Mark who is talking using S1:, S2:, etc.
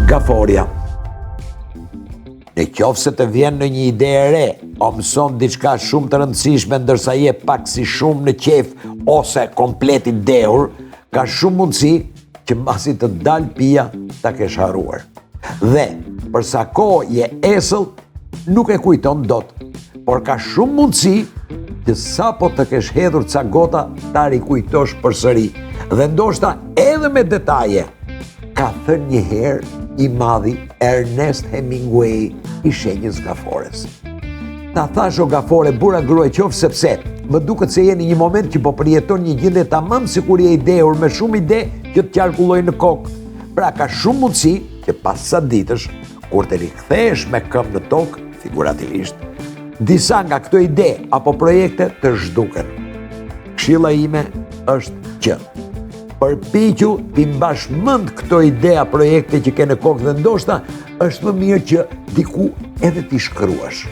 S1: Gaforja. Në qoftë se të vjen në një ide e re, o mëson diçka shumë të rëndësishme ndërsa je pak si shumë në qef ose komplet i dehur, ka shumë mundësi që mbasi të dalë pia ta kesh harruar. Dhe përsa kohë je esëll, nuk e kujton dot, por ka shumë mundësi që sa po të kesh hedhur ca gota ta rikujtosh përsëri. Dhe ndoshta edhe me detaje. Ka thënë një herë i madhi Ernest Hemingway i shenjës Gafores. Ta thash o Gafore, bura gruaj qof sepse më duket se jeni një moment që po përjeton një gjendje tamam sikur je i dehur me shumë ide që të qarkullojnë në kokë. Pra ka shumë mundësi që pas sa ditësh, kur të rikthehesh me këmbë në tokë, figurativisht, disa nga këto ide apo projekte të zhduken. Këshilla ime është që përpiqu t'i mbash mend këto idea, projekte që ke në kokë dhe ndoshta është më mirë që diku edhe t'i shkruash.